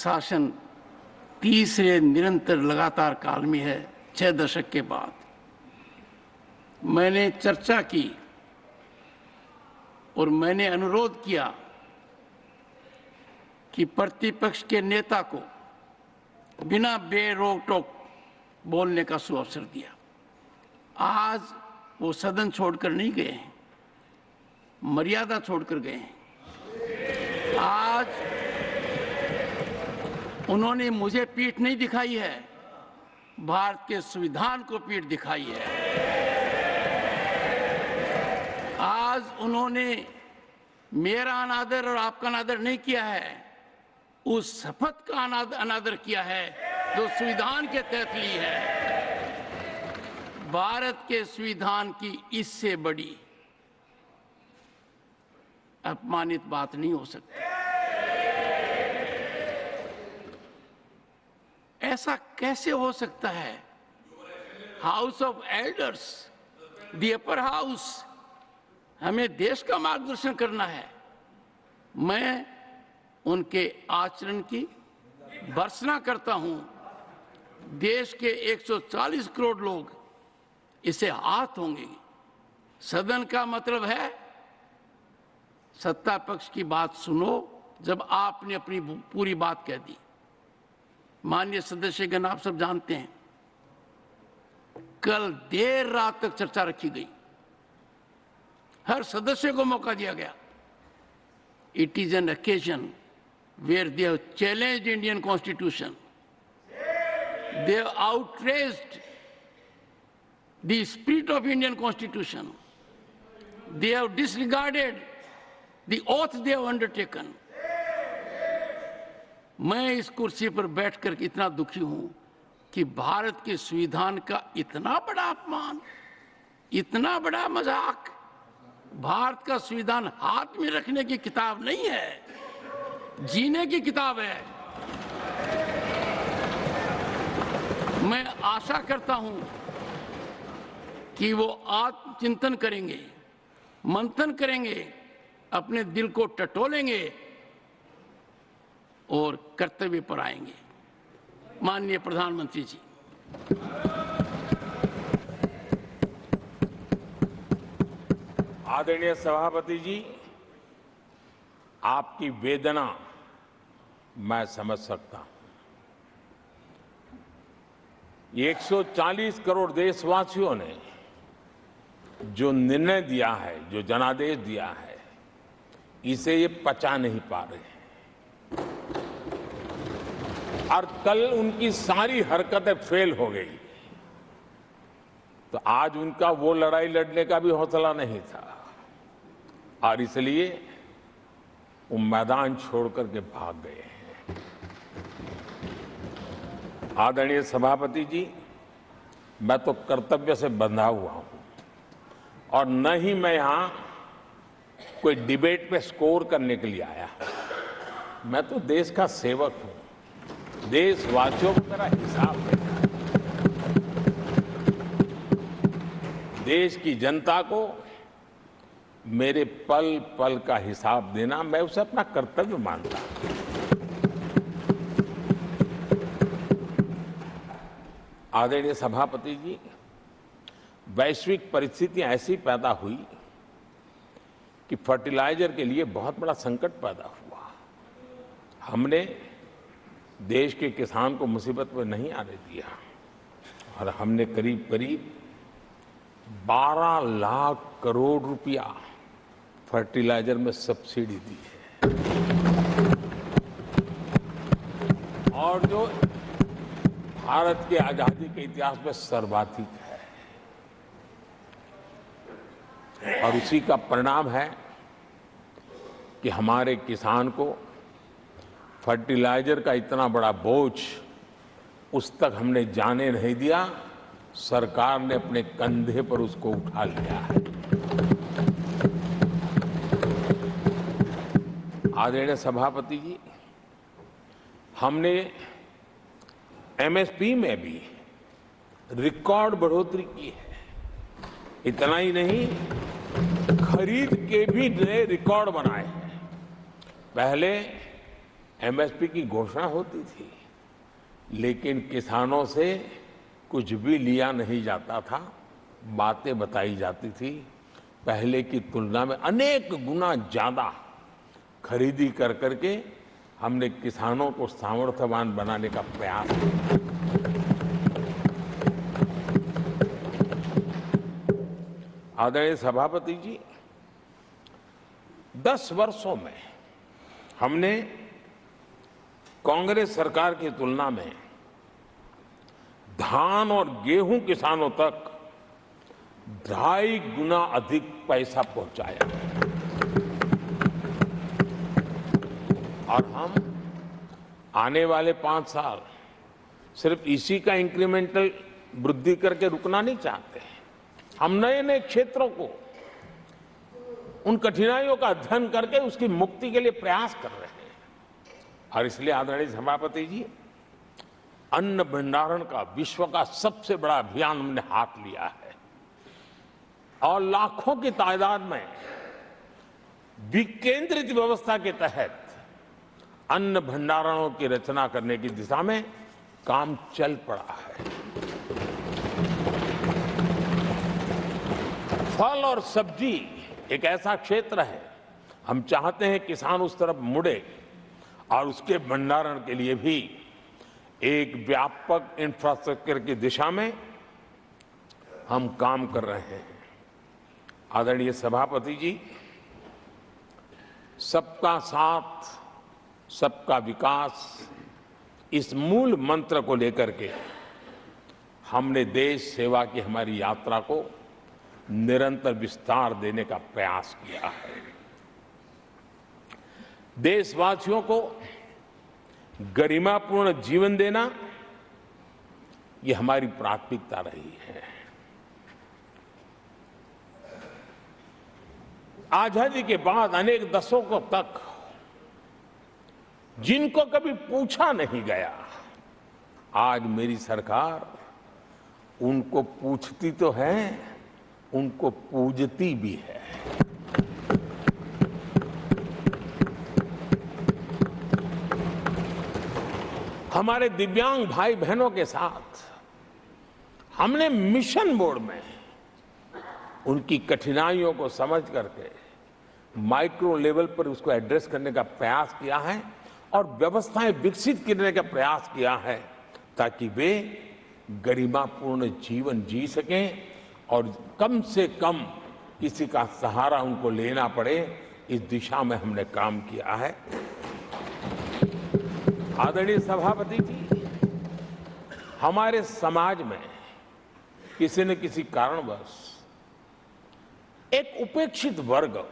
शासन तीसरे निरंतर लगातार काल में है। 6 दशक के बाद मैंने चर्चा की और मैंने अनुरोध किया कि प्रतिपक्ष के नेता को बिना बेरोक टोक बोलने का सुअवसर दिया। आज वो सदन छोड़कर नहीं गए हैं, मर्यादा छोड़कर गए हैं। आज उन्होंने मुझे पीठ नहीं दिखाई है, भारत के संविधान को पीठ दिखाई है। आज उन्होंने मेरा अनादर और आपका अनादर नहीं किया है, उस शपथ का अनादर किया है जो संविधान के तहत ली है। भारत के संविधान की इससे बड़ी अपमानित बात नहीं हो सकती। ऐसा कैसे हो सकता है? House of elders, the upper house, हमें देश का मार्गदर्शन करना है। मैं उनके आचरण की भर्त्सना करता हूं। देश के 140 करोड़ लोग इसे हाथ होंगे। सदन का मतलब है सत्ता पक्ष की बात सुनो जब आपने अपनी पूरी बात कह दी। माननीय सदस्यगण, आप सब जानते हैं कल देर रात तक चर्चा रखी गई, हर सदस्य को मौका दिया गया। It is an occasion where they have challenged Indian Constitution. They have outraged the spirit of Indian Constitution. They have disregarded the oath they have undertaken. मैं इस कुर्सी पर बैठकर इतना दुखी हूं कि भारत के संविधान का इतना बड़ा अपमान, इतना बड़ा मजाक। भारत का संविधान हाथ में रखने की किताब नहीं है, जीने की किताब है। मैं आशा करता हूं कि वो आत्मचिंतन करेंगे, मंथन करेंगे, अपने दिल को टटोलेंगे और कर्तव्य पर आएंगे। माननीय प्रधानमंत्री जी, आदरणीय सभापति जी, आपकी वेदना मैं समझ सकता हूं। ये 140 करोड़ देशवासियों ने जो निर्णय दिया है, जो जनादेश दिया है, इसे ये पचा नहीं पा रहे हैं। और कल उनकी सारी हरकतें फेल हो गई, तो आज उनका वो लड़ाई लड़ने का भी हौसला नहीं था और इसलिए वो मैदान छोड़कर के भाग गए हैं। आदरणीय सभापति जी, मैं तो कर्तव्य से बंधा हुआ हूं और न ही मैं यहां कोई डिबेट पे स्कोर करने के लिए आया हूं। मैं तो देश का सेवक हूं, देशवासियों को मेरा हिसाब देना है। देश की जनता को मेरे पल पल का हिसाब देना, मैं उसे अपना कर्तव्य मानता हूं। आदरणीय सभापति जी, वैश्विक परिस्थितियां ऐसी पैदा हुई कि फर्टिलाइजर के लिए बहुत बड़ा संकट पैदा हुआ। हमने देश के किसान को मुसीबत में नहीं आने दिया और हमने करीब करीब 12 लाख करोड़ रुपया फर्टिलाइजर में सब्सिडी दी है और जो भारत के आजादी के इतिहास में सर्वाधिक है। और उसी का परिणाम है कि हमारे किसान को फर्टिलाइजर का इतना बड़ा बोझ उस तक हमने जाने नहीं दिया। सरकार ने अपने कंधे पर उसको उठा लिया है। आदरणीय सभापति जी, हमने एमएसपी में भी रिकॉर्ड बढ़ोतरी की है। इतना ही नहीं, खरीद के भी नए रिकॉर्ड बनाए हैं। पहले एमएसपी की घोषणा होती थी, लेकिन किसानों से कुछ भी लिया नहीं जाता था, बातें बताई जाती थी। पहले की तुलना में अनेक गुना ज्यादा खरीदी कर करके हमने किसानों को सामर्थ्यवान बनाने का प्रयास किया। आदरणीय सभापति जी, 10 वर्षों में हमने कांग्रेस सरकार की तुलना में धान और गेहूं किसानों तक 2.5 गुना अधिक पैसा पहुंचाया और हम आने वाले 5 साल सिर्फ इसी का इंक्रीमेंटल वृद्धि करके रुकना नहीं चाहते। हम नए नए क्षेत्रों को, उन कठिनाइयों का अध्ययन करके उसकी मुक्ति के लिए प्रयास कर रहे हैं। और इसलिए आदरणीय सभापति जी, अन्न भंडारण का विश्व का सबसे बड़ा अभियान हमने हाथ लिया है और लाखों की तादाद में विकेंद्रित व्यवस्था के तहत अन्न भंडारणों की रचना करने की दिशा में काम चल पड़ा है। फल और सब्जी एक ऐसा क्षेत्र है, हम चाहते हैं किसान उस तरफ मुड़े और उसके भंडारण के लिए भी एक व्यापक इंफ्रास्ट्रक्चर की दिशा में हम काम कर रहे हैं। आदरणीय सभापति जी, सबका साथ, सबका विकास, इस मूल मंत्र को लेकर के हमने देश सेवा की हमारी यात्रा को निरंतर विस्तार देने का प्रयास किया है। देशवासियों को गरिमापूर्ण जीवन देना, ये हमारी प्राथमिकता रही है। आजादी के बाद अनेक दशकों तक जिनको कभी पूछा नहीं गया, आज मेरी सरकार उनको पूछती तो है, उनको पूजती भी है। हमारे दिव्यांग भाई बहनों के साथ हमने मिशन मोड में उनकी कठिनाइयों को समझ करके माइक्रो लेवल पर उसको एड्रेस करने का प्रयास किया है और व्यवस्थाएं विकसित करने का प्रयास किया है ताकि वे गरिमापूर्ण जीवन जी सकें और कम से कम किसी का सहारा उनको लेना पड़े, इस दिशा में हमने काम किया है। आदरणीय सभापति जी, हमारे समाज में किसी न किसी कारणवश एक उपेक्षित वर्ग,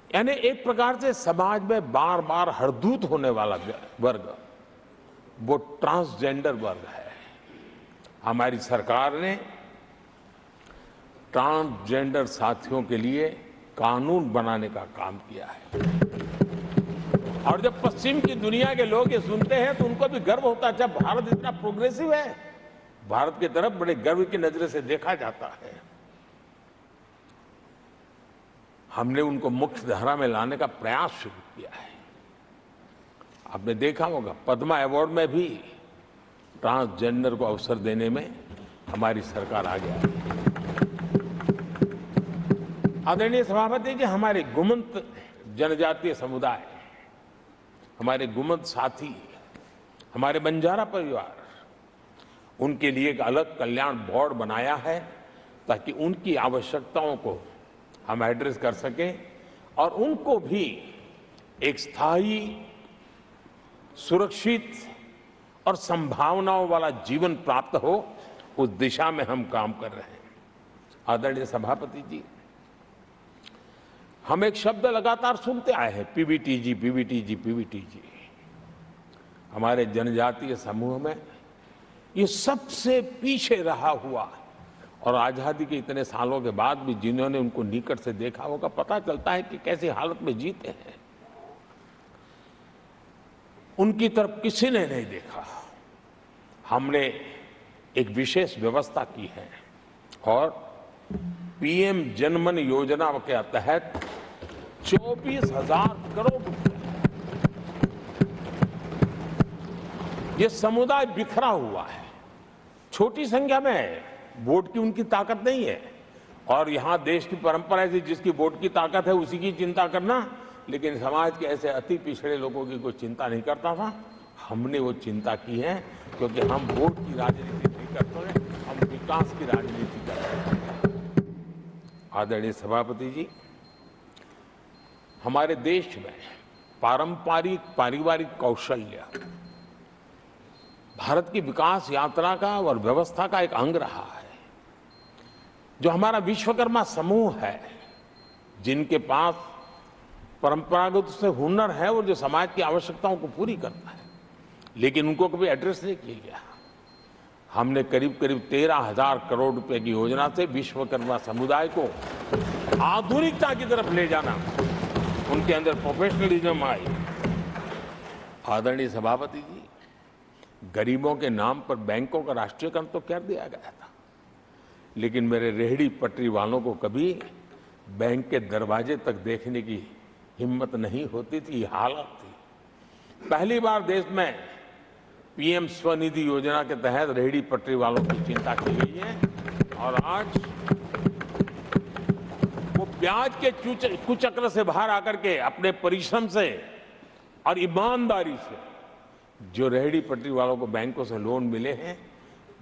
यानी एक प्रकार से समाज में बार बार हरदूत होने वाला वर्ग, वो ट्रांसजेंडर वर्ग है। हमारी सरकार ने ट्रांसजेंडर साथियों के लिए कानून बनाने का काम किया है और जब पश्चिम की दुनिया के लोग ये सुनते हैं तो उनको भी गर्व होता है, अच्छा भारत इतना प्रोग्रेसिव है, भारत की तरफ बड़े गर्व की नजर से देखा जाता है। हमने उनको मुख्य धारा में लाने का प्रयास शुरू किया है। आपने देखा होगा पद्मा अवार्ड में भी ट्रांसजेंडर को अवसर देने में हमारी सरकार आगे आई है। आदरणीय सभापति जी, हमारे गुमंत जनजातीय समुदाय, हमारे गुमंत साथी, हमारे बंजारा परिवार, उनके लिए एक अलग कल्याण बोर्ड बनाया है ताकि उनकी आवश्यकताओं को हम एड्रेस कर सकें और उनको भी एक स्थायी, सुरक्षित और संभावनाओं वाला जीवन प्राप्त हो, उस दिशा में हम काम कर रहे हैं। आदरणीय सभापति जी, हम एक शब्द लगातार सुनते आए हैं, पीबीटीजी, पीबीटीजी, पीबीटीजी। हमारे जनजातीय समूह में ये सबसे पीछे रहा हुआ और आजादी के इतने सालों के बाद भी जिन्होंने उनको निकट से देखा होगा, पता चलता है कि कैसी हालत में जीते हैं। उनकी तरफ किसी ने नहीं देखा। हमने एक विशेष व्यवस्था की है और पीएम जनमन योजना के तहत 24,000 करोड़ रुपए ये समुदाय बिखरा हुआ है, छोटी संख्या में है, वोट की उनकी ताकत नहीं है। और यहां देश की परंपरा है जिसकी वोट की ताकत है उसी की चिंता करना, लेकिन समाज के ऐसे अति पिछड़े लोगों की कोई चिंता नहीं करता था। हमने वो चिंता की है, क्योंकि हम वोट की राजनीति नहीं करते, हम विकास की राजनीति करते हैं। आदरणीय सभापति जी, हमारे देश में पारंपरिक पारिवारिक कौशल्य भारत की विकास यात्रा का और व्यवस्था का एक अंग रहा है। जो हमारा विश्वकर्मा समूह है, जिनके पास परंपरागत से हुनर है और जो समाज की आवश्यकताओं को पूरी करता है, लेकिन उनको कभी एड्रेस नहीं किया गया। हमने करीब करीब 13,000 करोड़ रुपए की योजना से विश्वकर्मा समुदाय को आधुनिकता की तरफ ले जाना, उनके अंदर प्रोफेशनलिज्म आई। आदरणीय सभापति जी, गरीबों के नाम पर बैंकों का राष्ट्रीयकरण तो कर दिया गया था, लेकिन मेरे रेहड़ी पटरी वालों को कभी बैंक के दरवाजे तक देखने की हिम्मत नहीं होती थी, हालत थी। पहली बार देश में पीएम स्वनिधि योजना के तहत रेहड़ी पटरी वालों की चिंता की गई है, और आज वो ब्याज के कुचक्र से बाहर आकर के अपने परिश्रम से और ईमानदारी से जो रेहड़ी पटरी वालों को बैंकों से लोन मिले हैं,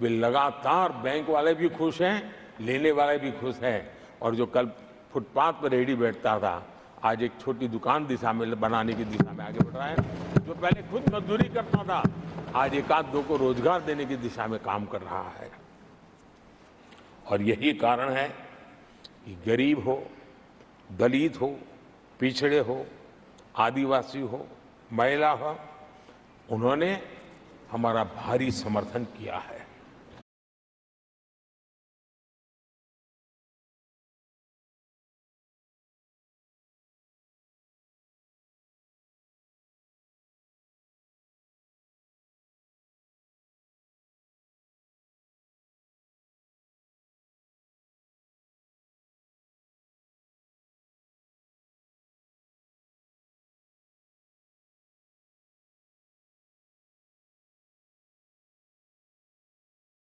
वे लगातार बैंक वाले भी खुश हैं, लेने वाले भी खुश हैं। और जो कल फुटपाथ पर रेहड़ी बैठता था, आज एक छोटी दुकान दिशा में बनाने की दिशा में आगे बढ़ रहा है। जो पहले खुद मजदूरी करता था, आज एक आध दो को रोजगार देने की दिशा में काम कर रहा है। और यही कारण है कि गरीब हो, दलित हो, पिछड़े हो, आदिवासी हो, महिला हो, उन्होंने हमारा भारी समर्थन किया है।